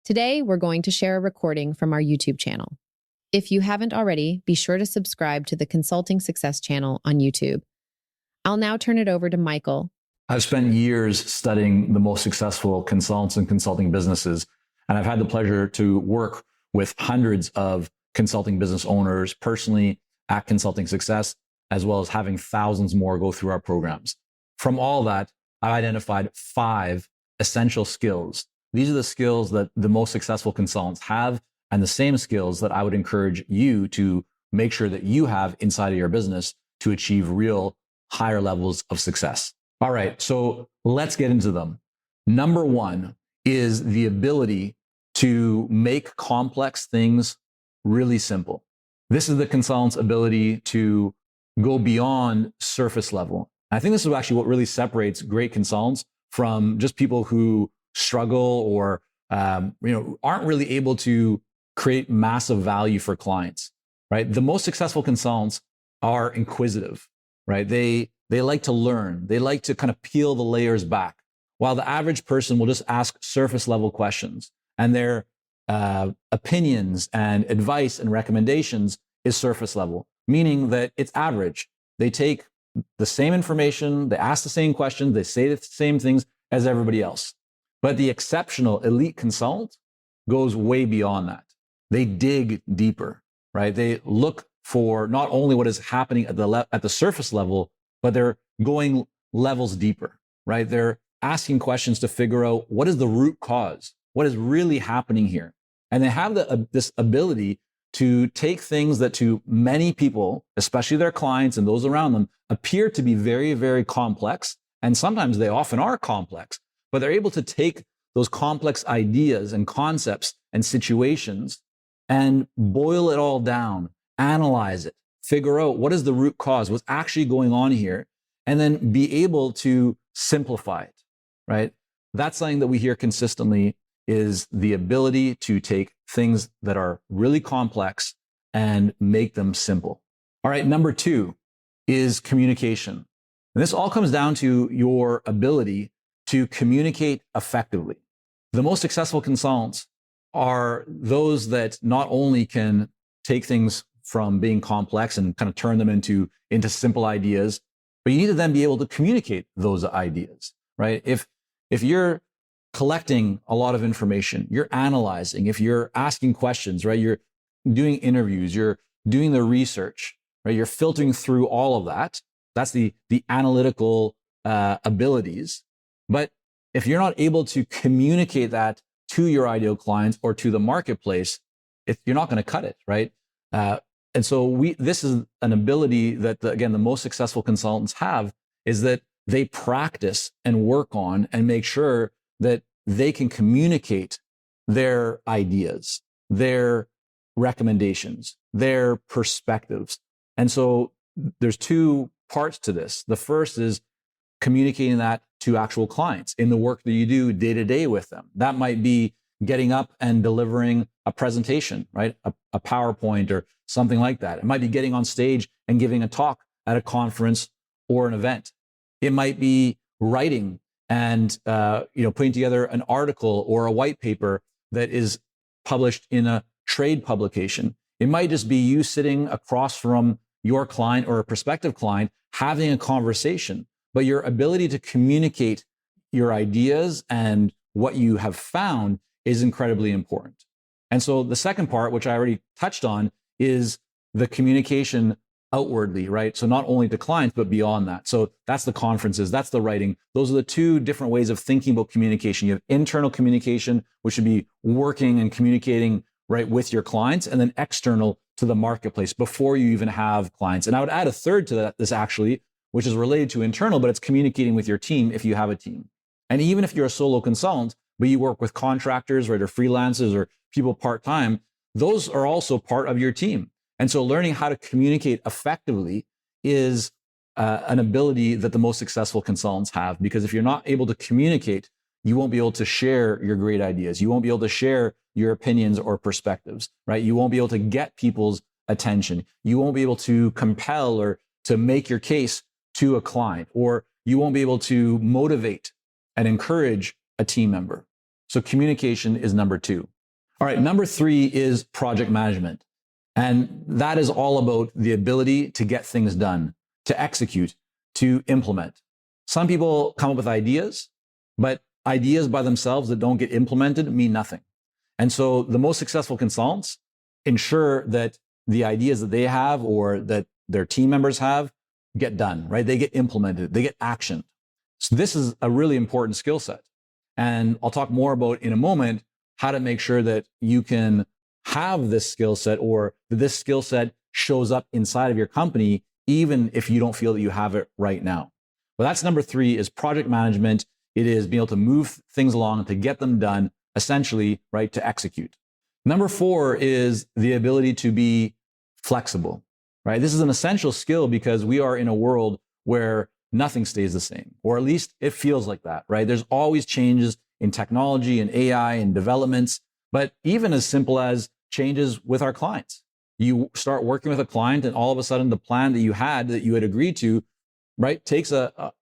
Today, we're going to share a recording from our YouTube channel. If you haven't already, be sure to subscribe to the Consulting Success channel on YouTube. I'll now turn it over to Michael. I've spent years studying the most successful consultants and consulting businesses, and I've had the pleasure to work with hundreds of consulting business owners personally at Consulting Success, as well as having thousands more go through our programs. From all that, I've identified 5 essential skills. These are the skills that the most successful consultants have, and the same skills that I would encourage you to make sure that you have inside of your business to achieve real higher levels of success. All right, so let's get into them. Number 1 is the ability to make complex things really simple. This is the consultant's ability to go beyond surface level. I think this is actually what really separates great consultants from just people who struggle or aren't really able to create massive value for clients, right? The most successful consultants are inquisitive, right? They like to learn. They like to kind of peel the layers back, while the average person will just ask surface level questions, and their opinions and advice and recommendations is surface level, meaning that it's average. They take the same information, they ask the same questions, they say the same things as everybody else. But the exceptional elite consultant goes way beyond that. They dig deeper, right? They look for not only what is happening at the surface level, but they're going levels deeper, right? They're asking questions to figure out what is the root cause, what is really happening here. And they have this ability to take things that to many people, especially their clients and those around them, appear to be very, very complex. And sometimes they often are complex, but they're able to take those complex ideas and concepts and situations and boil it all down, analyze it, figure out what is the root cause, what's actually going on here, and then be able to simplify it, right? That's something that we hear consistently, is the ability to take things that are really complex and make them simple. All right, number 2 is communication. And this all comes down to your ability to communicate effectively. The most successful consultants are those that not only can take things from being complex and kind of turn them into simple ideas, but you need to then be able to communicate those ideas, right? If you're collecting a lot of information, you're analyzing, if you're asking questions, right? You're doing interviews, you're doing the research, right? You're filtering through all of that. That's the analytical abilities. But if you're not able to communicate that to your ideal clients or to the marketplace, you're not going to cut it, right? And so this is an ability that, the most successful consultants have, is that they practice and work on and make sure that they can communicate their ideas, their recommendations, their perspectives. And so there's 2 parts to this. The first is communicating that to actual clients in the work that you do day to day with them. That might be getting up and delivering a presentation, right? A PowerPoint or something like that. It might be getting on stage and giving a talk at a conference or an event. It might be writing and putting together an article or a white paper that is published in a trade publication. It might just be you sitting across from your client or a prospective client having a conversation, but your ability to communicate your ideas and what you have found is incredibly important. And so the second part, which I already touched on, is the communication outwardly, right? So not only to clients, but beyond that. So that's the conferences, that's the writing. Those are the 2 different ways of thinking about communication. You have internal communication, which should be working and communicating right with your clients, and then external to the marketplace before you even have clients. And I would add a third to this actually, which is related to internal, but it's communicating with your team if you have a team. And even if you're a solo consultant, but you work with contractors, right, or freelancers or people part-time, those are also part of your team. And so learning how to communicate effectively is an ability that the most successful consultants have, because if you're not able to communicate, you won't be able to share your great ideas. You won't be able to share your opinions or perspectives, right? You won't be able to get people's attention. You won't be able to compel or to make your case to a client, or you won't be able to motivate and encourage a team member. So communication is number 2. All right, number 3 is project management. And that is all about the ability to get things done, to execute, to implement. Some people come up with ideas, but ideas by themselves that don't get implemented mean nothing. And so the most successful consultants ensure that the ideas that they have or that their team members have get done, right? They get implemented, they get actioned. So this is a really important skill set. And I'll talk more about in a moment how to make sure that you can have this skill set or that this skill set shows up inside of your company, even if you don't feel that you have it right now. Well, that's number 3 is project management. It is being able to move things along, to get them done, essentially, right, to execute. Number 4 is the ability to be flexible, right? This is an essential skill because we are in a world where nothing stays the same, or at least it feels like that, right? There's always changes in technology and AI and developments, but even as simple as changes with our clients. You start working with a client and all of a sudden the plan that you had agreed to, right, takes a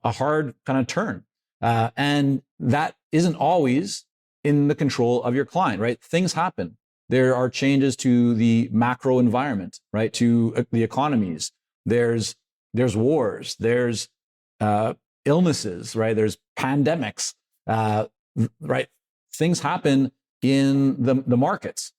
hard kind of turn. And that isn't always in the control of your client, right? Things happen. There are changes to the macro environment, right? To the economies. There's wars. There's illnesses, right? There's pandemics, right? Things happen in the markets.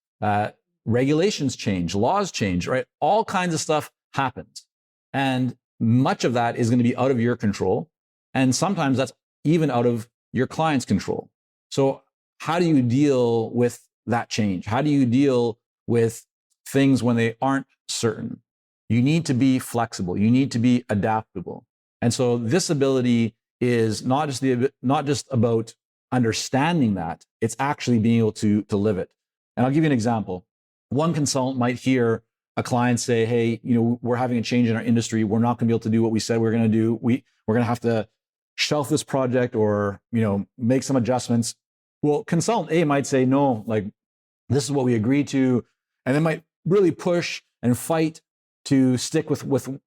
Regulations change, laws change, right? All kinds of stuff happens. And much of that is going to be out of your control. And sometimes that's even out of your client's control. So how do you deal with that change? How do you deal with things when they aren't certain? You need to be flexible. You need to be adaptable. And so this ability is not just about understanding that, it's actually being able to live it. And I'll give you an example. One consultant might hear a client say, hey, we're having a change in our industry. We're not going to be able to do what we said we're going to do. We're going to have to shelf this project or, make some adjustments. Well, consultant A might say, no, like this is what we agreed to. And they might really push and fight to stick with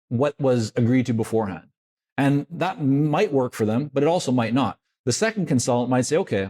what was agreed to beforehand. And that might work for them, but it also might not. The second consultant might say, okay,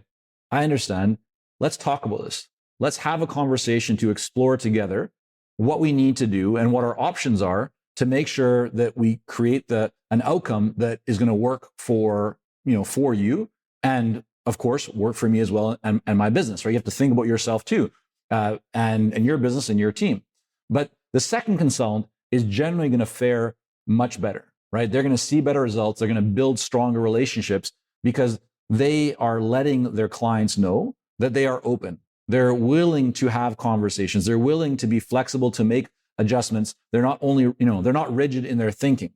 I understand. Let's talk about this. Let's have a conversation to explore together what we need to do and what our options are to make sure that we create an outcome that is going to work for you and of course work for me as well and my business, right? You have to think about yourself too, and your business and your team. But the second consultant is generally going to fare much better, right? They're going to see better results. They're going to build stronger relationships because they are letting their clients know that they are open. They're willing to have conversations. They're willing to be flexible, to make adjustments. They're not only, they're not rigid in their thinking.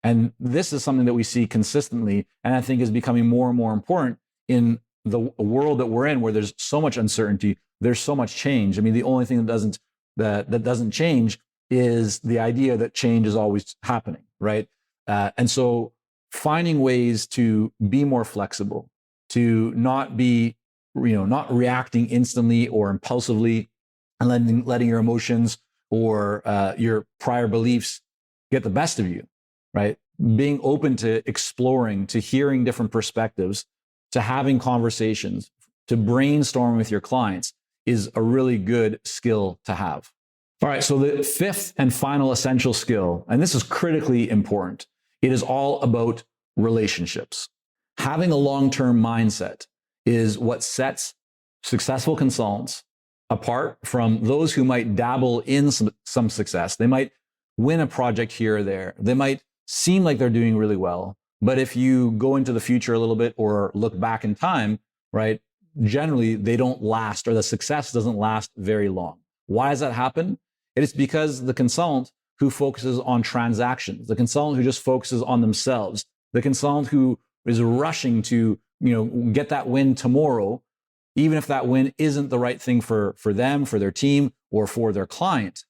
And this is something that we see consistently, and I think is becoming more and more important in the world that we're in, where there's so much uncertainty, there's so much change. I mean, the only thing that doesn't change is the idea that change is always happening, right? And so finding ways to be more flexible, to not be, not reacting instantly or impulsively and letting your emotions or your prior beliefs get the best of you, right? Being open to exploring, to hearing different perspectives, to having conversations, to brainstorming with your clients is a really good skill to have. All right, so the 5th and final essential skill, and this is critically important, it is all about relationships. Having a long-term mindset is what sets successful consultants apart from those who might dabble in some success. They might win a project here or there. They might seem like they're doing really well. But if you go into the future a little bit or look back in time, right, generally they don't last, or the success doesn't last very long. Why does that happen? It is because the consultant who focuses on transactions, the consultant who just focuses on themselves, the consultant who is rushing to, get that win tomorrow, even if that win isn't the right thing for them, for their team, or for their client.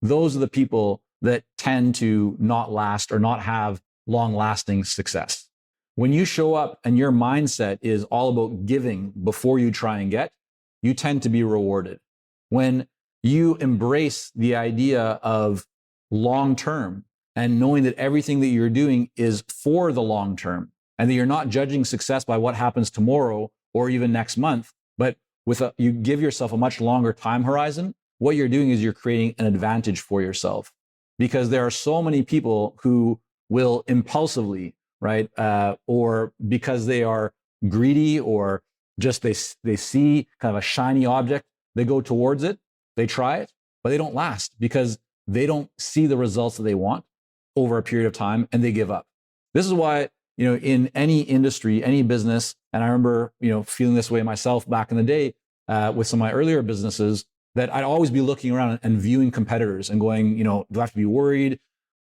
Those are the people that tend to not last or not have long-lasting success. When you show up and your mindset is all about giving before you try and get, you tend to be rewarded. When you embrace the idea of long-term and knowing that everything that you're doing is for the long term, and that you're not judging success by what happens tomorrow or even next month, but you give yourself a much longer time horizon, what you're doing is you're creating an advantage for yourself, because there are so many people who will impulsively, right? Or because they are greedy, or just they see kind of a shiny object, they go towards it, they try it, but they don't last because they don't see the results that they want over a period of time, and they give up. This is why, in any industry, any business, and I remember, feeling this way myself back in the day with some of my earlier businesses, that I'd always be looking around and viewing competitors and going, do I have to be worried?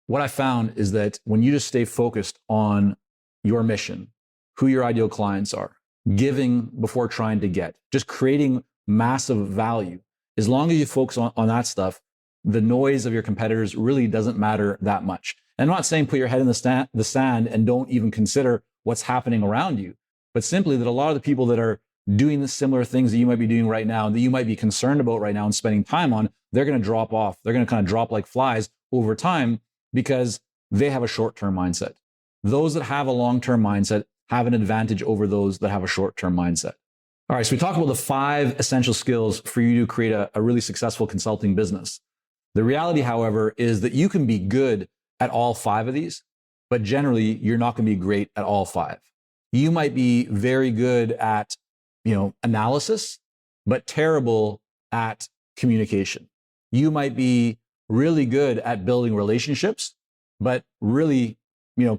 What I found is that when you just stay focused on your mission, who your ideal clients are, giving before trying to get, just creating massive value, as long as you focus on that stuff, the noise of your competitors really doesn't matter that much. And I'm not saying put your head in the sand and don't even consider what's happening around you, but simply that a lot of the people that are doing the similar things that you might be doing right now and that you might be concerned about right now and spending time on, they're going to drop off. They're going to kind of drop like flies over time because they have a short-term mindset. Those that have a long-term mindset have an advantage over those that have a short-term mindset. All right, so we talked about the 5 essential skills for you to create a really successful consulting business. The reality, however, is that you can be good at all 5 of these, but generally you're not going to be great at all 5. You might be very good at, analysis, but terrible at communication. You might be really good at building relationships, but really,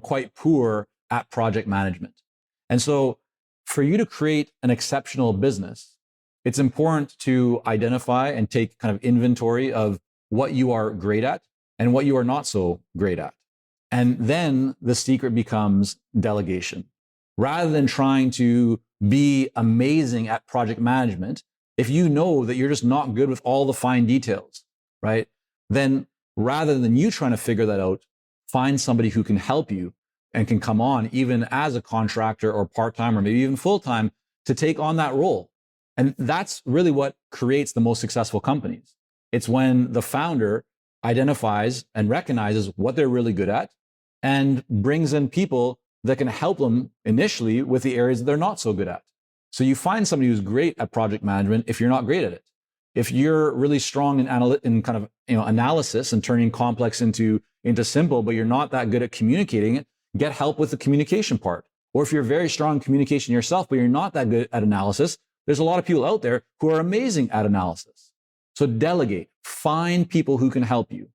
quite poor at project management. And so for you to create an exceptional business, it's important to identify and take kind of inventory of what you are great at and what you are not so great at. And then the secret becomes delegation. Rather than trying to be amazing at project management, if you know that you're just not good with all the fine details, right? Then rather than you trying to figure that out, find somebody who can help you and can come on even as a contractor or part-time or maybe even full-time to take on that role. And that's really what creates the most successful companies. It's when the founder identifies and recognizes what they're really good at and brings in people that can help them initially with the areas that they're not so good at. So you find somebody who's great at project management if you're not great at it. If you're really strong in kind of analysis and turning complex into simple, but you're not that good at communicating it, get help with the communication part. Or if you're very strong in communication yourself, but you're not that good at analysis, there's a lot of people out there who are amazing at analysis. So delegate, find people who can help you.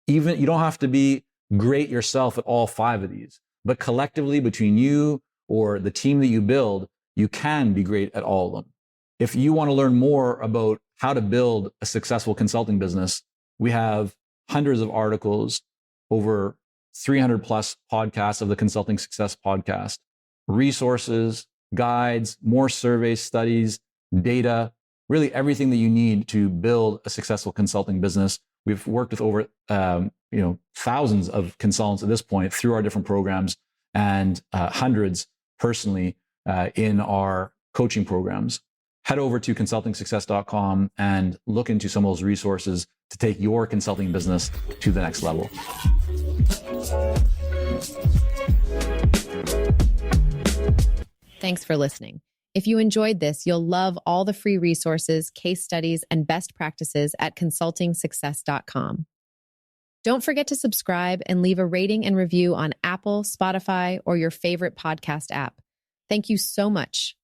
Even you don't have to be great yourself at all 5 of these, but collectively between you or the team that you build, you can be great at all of them. If you want to learn more about how to build a successful consulting business, we have hundreds of articles, over 300 plus podcasts of the Consulting Success Podcast, resources, guides, more surveys, studies, data, really everything that you need to build a successful consulting business. We've worked with over thousands of consultants at this point through our different programs, and hundreds personally in our coaching programs. Head over to consultingsuccess.com and look into some of those resources to take your consulting business to the next level. Thanks for listening. If you enjoyed this, you'll love all the free resources, case studies, and best practices at consultingsuccess.com. Don't forget to subscribe and leave a rating and review on Apple, Spotify, or your favorite podcast app. Thank you so much.